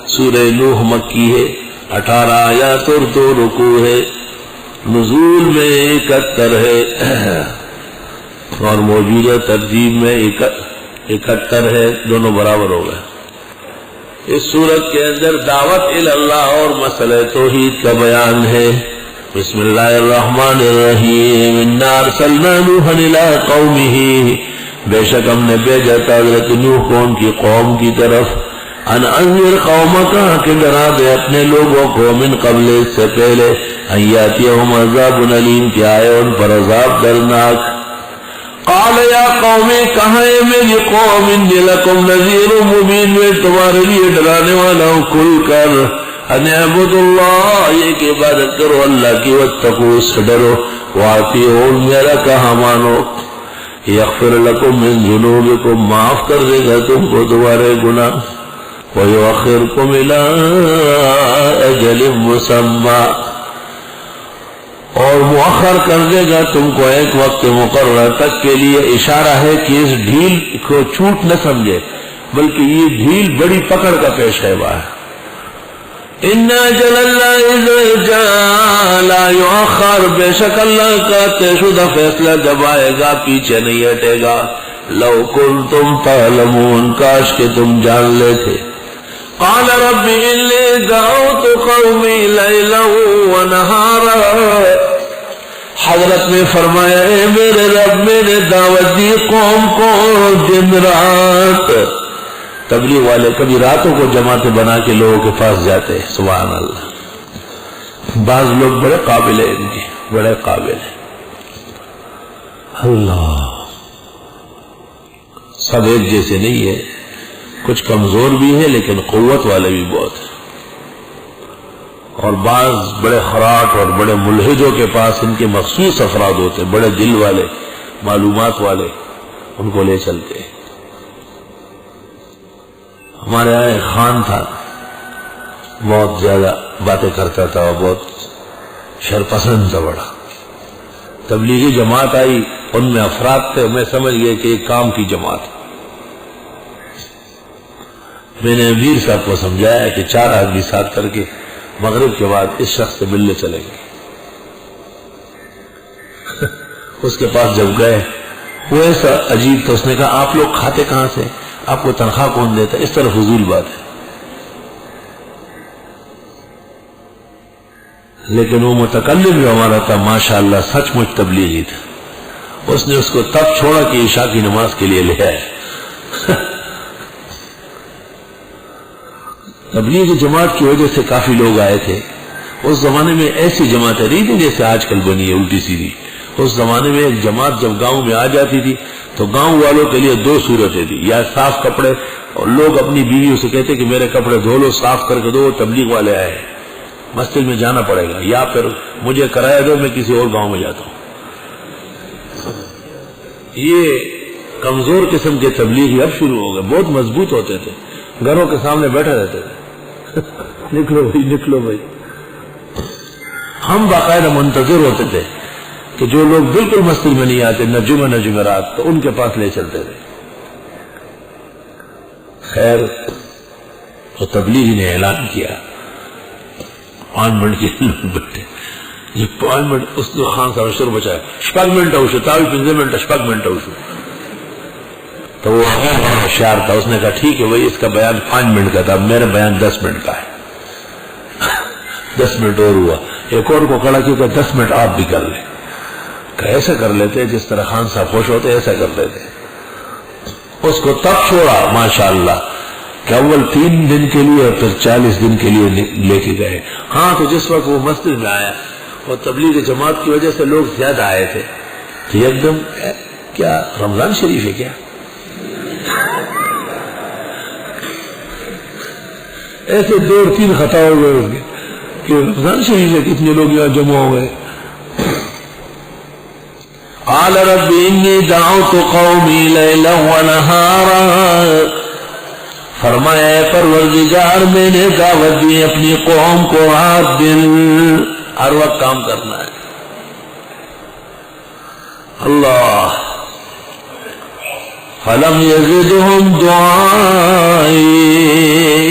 سورہ نوح مکی ہے، 18 آیات اور 2 رکوع ہے، نزول میں 71 ہے اور موجودہ ترتیب میں 71 ہے، دونوں برابر ہو گئے۔ اس سورت کے اندر دعوت اللہ اور مسئلہ توحید کا بیان ہے۔ بسم اللہ الرحمن الرحیم، انا ارسلنا نوحا الی قومہ، بے شک ہم نے بھیجا تھا حضرت نوح کو ان کی قوم کی طرف، ان انذر قومک، کہ ڈرا دے اپنے لوگوں کو، من قبل، اس سے پہلے، ان یاتیہم عذاب علیم، کہ آئے ان پر عذاب دردناک۔ قال یا قوم، کہا ہے میری قوم، انی لکم نذیر مبین، میں تمہارے لیے ڈرانے والا ہوں کھل کر، ان اعبدوا اللہ، یہ کہ عبادت کرو اللہ کی، واتقوا، اس سے ڈرو، واطیعون، میرا کہا مانو، یغفر لکم من ذنوبکم، معاف کر دے گا تم کو تمہارے گناہ، ویؤخرکم الی اجل مسمی، اور مؤخر کر دے گا تم کو ایک وقت مقرر تک کے لیے۔ اشارہ ہے کہ اس ڈھیل کو چھوٹ نہ سمجھے، بلکہ یہ ڈھیل بڑی پکڑ کا پیشوا ہے۔ ان اجل اللہ اذا جاء لا یؤخر، بے شک اللہ کا طے شدہ فیصلہ جب آئے گا پیچھے نہیں ہٹے گا۔ لو کنتم تعلمون، کاش کہ تم جان لیتے۔ قال رب انی دعوت قومی لیلا ونہارا، حضرت نے فرمایا اے میرے رب، میں نے دعوت دی قوم کو دن رات۔ تبلیغ والے کبھی راتوں کو جماعتیں بنا کے لوگوں کے پاس جاتے ہیں، سبحان اللہ۔ بعض لوگ بڑے قابل ہیں، ان کے بڑے قابل ہیں، اللہ، سب ایک جیسے نہیں ہے، کچھ کمزور بھی ہے لیکن قوت والے بھی بہت ہیں، اور بعض بڑے خراٹ اور بڑے ملحدوں کے پاس ان کے مخصوص افراد ہوتے، بڑے دل والے، معلومات والے، ان کو لے چلتے ہیں۔ ہمارے یہاں ایک خان تھا، بہت زیادہ باتیں کرتا تھا اور بہت شرپسند تھا بڑا۔ تبلیغی جماعت آئی، ان میں افراد تھے، میں سمجھ گئے کہ ایک کام کی جماعت۔ میں نے امیر صاحب کو سمجھایا کہ 4 آدمی ساتھ کر کے مغرب کے بعد اس شخص سے ملنے چلیں گے۔ اس کے پاس جب گئے، وہ ایسا عجیب تھا، اس نے کہا آپ لوگ کھاتے کہاں سے، آپ کو تنخواہ کون دیتا؟ اس طرح فضول بات ہے، لیکن وہ متکلم جو ہمارا تھا ماشاءاللہ سچ مچ تبلیغی تھا۔ اس نے اس کو تب چھوڑا کہ عشاء کی نماز کے لیے لے آئے۔ تبلیغی جماعت کی وجہ سے کافی لوگ آئے تھے۔ اس زمانے میں ایسی جماعتیں نہیں تھی جیسے آج کل بنی ہے الٹی سیدھی۔ اس زمانے میں ایک جماعت جب گاؤں میں آ جاتی تھی تو گاؤں والوں کے لیے 2 صورتیں تھی، یا صاف کپڑے، اور لوگ اپنی بیویوں سے کہتے کہ میرے کپڑے دھو لو، صاف کر کے دو، تبلیغ والے آئے، مسجد میں جانا پڑے گا، یا پھر مجھے کرایہ دو، میں کسی اور گاؤں میں جاتا ہوں۔ یہ کمزور قسم کے تبلیغی اب شروع ہو گئے، بہت مضبوط ہوتے تھے، گھروں کے سامنے بیٹھے رہتے تھے، نکلو بھائی نکلو بھائی۔ ہم باقاعدہ منتظر ہوتے تھے کہ جو لوگ بالکل مسجد میں نہیں آتے، نہ جمعہ نہ جمعرات، تو ان کے پاس لے چلتے تھے۔ خیر، تو تبلیغی نے اعلان کیا 5 منٹ کے لوگ بیٹھے، یہ 5 منٹ، اس نے خان صاحب شروع بچایا 5 منٹ ہوشو، تاوی 5 منٹ 5 منٹ ہوشو۔ تو وہ ہوشیار تھا، اس نے کہا ٹھیک ہے بھائی، اس کا بیان 5 منٹ کا تھا، میرا بیان 10 منٹ کا ہے۔ 10 منٹ اور ہوا، ایک اور کو کھڑا کیا کہ 10 منٹ آپ بھی کر لیں۔ ایسا کر لیتے جس طرح خان صاحب خوش ہوتے ایسا کر لیتے۔ اس کو تب چھوڑا ماشاءاللہ کہ اول 3 دن کے لیے اور پھر 40 دن کے لیے لے کے گئے۔ ہاں، تو جس وقت وہ مسجد میں آیا اور تبلیغ جماعت کی وجہ سے لوگ زیادہ آئے تھے، تو ایک دم کیا رمضان شریف ہے کیا؟ ایسے 2-3 خطا ہو گئے اس کے کہ رمضان شریف ہے، کتنے لوگ یہاں جمع ہو گئے۔ قال رب انی دعوت قومی لیلا ونہارا، فرمایا اے پروردگار میں نے دعوت دی اپنی قوم کو رات دن، ہر وقت کام کرنا ہے۔ اللہ فلم يزدهم دعائي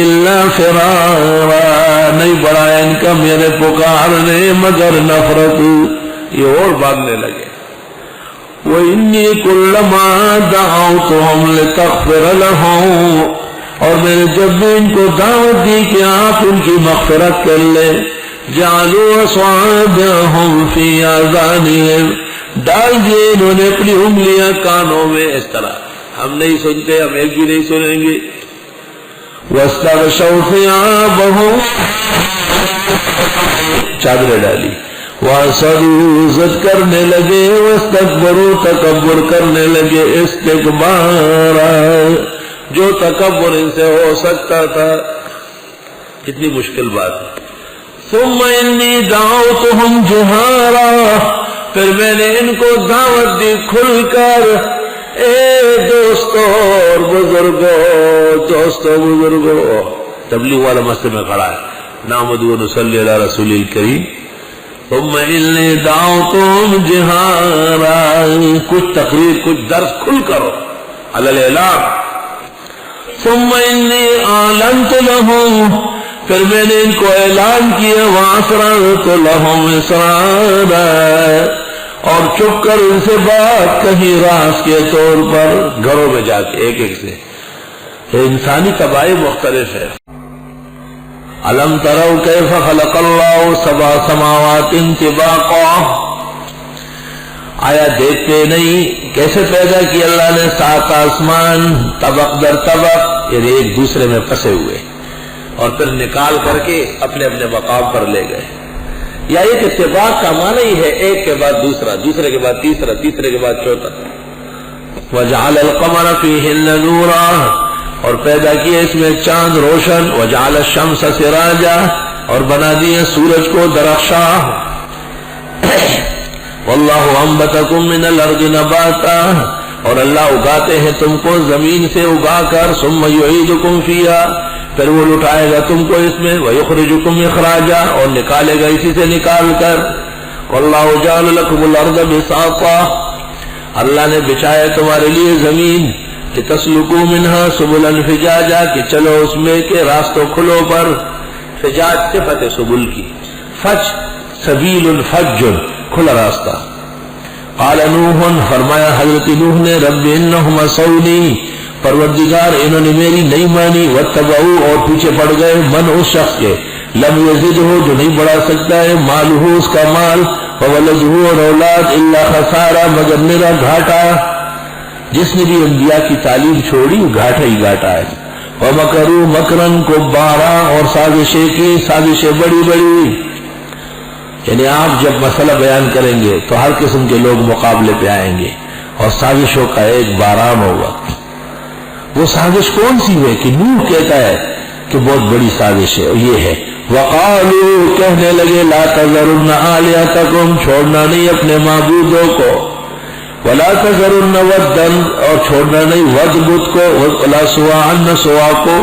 الا فرارا، نہیں بڑھایا ان کا میرے پکارنے مگر نفرت، یہ اور بھاگنے لگے۔ وَإِنِّي كُلَّمَا دَعَوْتُهُمْ لِتَغْفِرَ لَهُمْ، اور میں نے جب بھی ان کو دعوت دی کہ آپ ان کی مغفرت کر لیں، جعلوا اصابعهم في آذانهم، ڈال دیے انہوں نے اپنی انگلیاں کانوں میں، اس طرح ہم نہیں سنتے، ہم ایک بھی نہیں سنیں گے۔ واستغشوا ثيابهم، چادریں ڈالی، وَأَصَرُّوا، ضد کرنے لگے، وَاسْتَكْبَرُوا، تکبر کرنے لگے، استکبارا، جو تکبر ان سے ہو سکتا تھا۔ کتنی مشکل بات ہے۔ ثُمَّ إِنِّي دَعَوْتُهُمْ جِهَارًا، پھر میں نے ان کو دعوت دی کھل کر۔ اے دوستو اور بزرگو، دوستو بزرگو، تبلیغ والا مسجد میں کھڑا ہے، نحمدہ و نصلی علی رسول الکریم۔ ثم انی دعوتهم جہارا، کچھ تقریر کچھ درس کھل کرو، علی الاعلان۔ ثم انی اعلنت لهم، پھر میں نے ان کو اعلان کیا، واسررت لهم اسرارا، اور چپ کر ان سے بات کہیں راز کے طور پر، گھروں میں جا کے ایک ایک سے۔ انسانی طباع مختلف ہے۔ الم تروا کیف خلق اللہ سبع سماوات طباقا، آیا دیکھتے نہیں کیسے پیدا کی اللہ نے 7 آسمان طبق در طبق، یعنی ایک دوسرے میں پھنسے ہوئے، اور پھر نکال کر کے اپنے اپنے مقام پر لے گئے۔ یا ایک اتفاق کا معنی ہی ہے ایک کے بعد دوسرا، دوسرے کے بعد تیسرا، تیسرے کے بعد چوتھا۔ وجعل القمر فیہن نورا، اور پیدا کیا اس میں چاند روشن، وجعل الشمس سراجا، اور بنا دیا سورج کو درخشاں۔ واللہ انبتکم من الارض نباتا، اور اللہ اگاتے ہیں تم کو زمین سے اگا کر، ثم یعیدکم فیہا، پھر وہ لٹائے گا تم کو اس میں، وَيُخْرِجُكُمْ إِخْرَاجًا، اور نکالے گا اسی سے نکال کر۔ وَاللَّهُ جَعَلَ لَكُمُ الْأَرْضَ بِسَاطًا، اللہ نے بچھایا تمہارے لیے زمین، لِتَسْلُكُوا مِنْهَا سُبُلًا فِجَاجًا، کہ چلو اس میں کے راستوں کھلو پر۔ فجاج صفت سبل کی، فج سبیل فج، کھلا راستہ۔ قال نوح، فرمایا حضرت نوح نے، رب انہم عصونی، پروردگار انہوں نے میری نہیں مانی، واتبعوا، اور پیچھے پڑ گئے، من اس شخص کے، لم یزدہ، جو نہیں بڑھا سکتا ہے، مالہ اس کا مال، وولدہ، اور اولاد، الا خسارا، مگر میرا گھاٹا۔ جس نے بھی انبیاء کی تعلیم چھوڑی وہ گھاٹا ہی گھاٹا ہے۔ ومکروا مکرا کبارا، اور سازشیں کی، سازشیں بڑی بڑی۔ یعنی آپ جب مسئلہ بیان کریں گے تو ہر قسم کے لوگ مقابلے پہ آئیں گے، اور سازشوں کا ایک باران ہوگا۔ وہ سازش کون سی ہے کہ نوح کہتا ہے کہ بہت بڑی سازش ہے، اور یہ ہے، وقالوا، کہنے لگے، لا تذرن آلہتکم، چھوڑنا نہیں اپنے معبودوں کو، ولا تذرن ودا، اور چھوڑنا نہیں ود بت کو، ولا سواعا، سوا کو،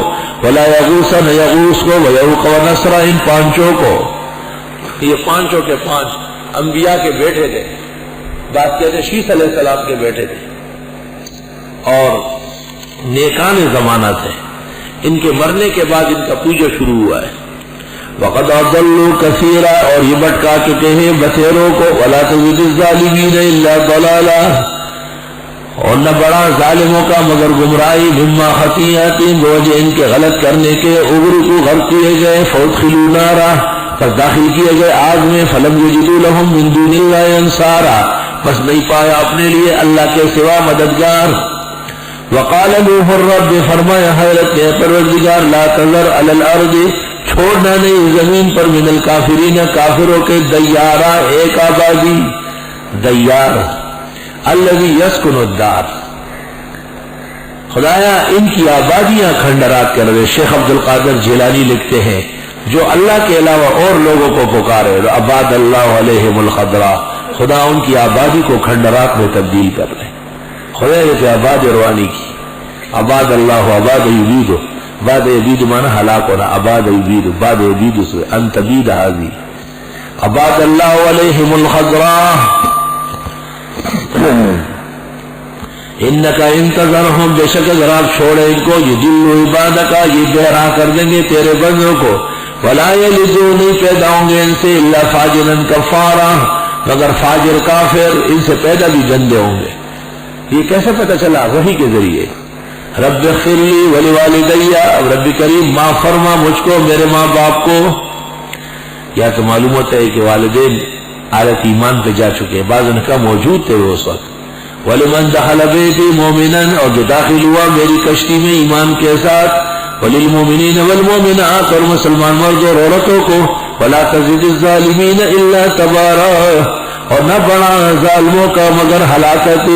ولا یغوث، یغوث کو، ویعوق ونسر، ان پانچوں کو۔ یہ پانچوں کے 5 انبیاء کے بیٹے تھے، بات کہتے ہیں شیث علیہ السلام کے بیٹے تھے، اور نیکان زمانہ تھے۔ ان کے مرنے کے بعد ان کا پوجا شروع ہوا ہے۔ وقد اضلوا كثيرا، اور یہ بھٹکا چکے ہیں بسیروں کو، ولا تزد الظالمین الا ضلالا، اور نہ بڑا ظالموں کا مگر گمراہی، مما خطیئاتهم، بوجہ ان کے غلط کرنے کے، اغرقوا، غرق کیے گئے، فادخلوا نارا، پس داخل کیے گئے آگ میں، فلم یجدوا لهم من دون اللہ انصارا، بس نہیں پایا اپنے لیے اللہ کے سوا مددگار۔ وقال نوح الرب، فرمایا حضرت نے پروردگار، لا تذر علی الارض، چھوڑنا نہیں زمین پر، من الکافرین، کافروں کے، دیارا، ایک آبادی، دیار، الذی یسکن الدار، خدایا ان کی آبادیاں کھنڈرات کر رہے۔ شیخ عبد القادر جیلانی لکھتے ہیں، جو اللہ کے علاوہ اور لوگوں کو پکارے، عباد اللہ علیہم الخضراء، خدا ان کی آبادی کو کھنڈرات میں تبدیل کر لے۔ خدا یہ آباد روانی کی، عباد اللہ، عباد یبید، بعد یبید مانا ہلاک ہونا، عباد یبید، بعد یبید سے ان تبید حاضی، عباد اللہ علیہم الخضراء، انکا انتظرہم، بے شک اگر آپ چھوڑے ان کو، یضلوا عبادکا، یہ بہرا کر دیں گے تیرے بندوں کو، ولا یلدوا، نہیں پیدا ہوں گے ان سے الا فاجرا کفارا، مگر فاجر کافر، ان سے پیدا بھی گندے ہوں گے۔ یہ کیسے پتہ چلا؟ وحی کے ذریعے۔ رب اغفر لی ولوالدی، اب رب کریم معاف فرما مجھ کو، میرے ماں باپ کو۔ یا تو معلوم ہوتا ہے کہ والدین حالت ایمان پہ جا چکے ہیں، بعض ان کا موجود تھے وہ اس وقت۔ وَلِمَنْ دَخَلَ بَيْتِي مُؤْمِنًا، اور جو داخل ہوا میری کشتی میں ایمان کے ساتھ، وَلِلْمُؤْمِنِينَ وَالْمُؤْمِنَاتِ، اور مسلمان مرد اور عورتوں کو، وَلَا تَزِدِ الظَّالِمِينَ إِلَّا تَبَارًا، اور نہ بڑھا ظالموں کا مگر ہلاکت۔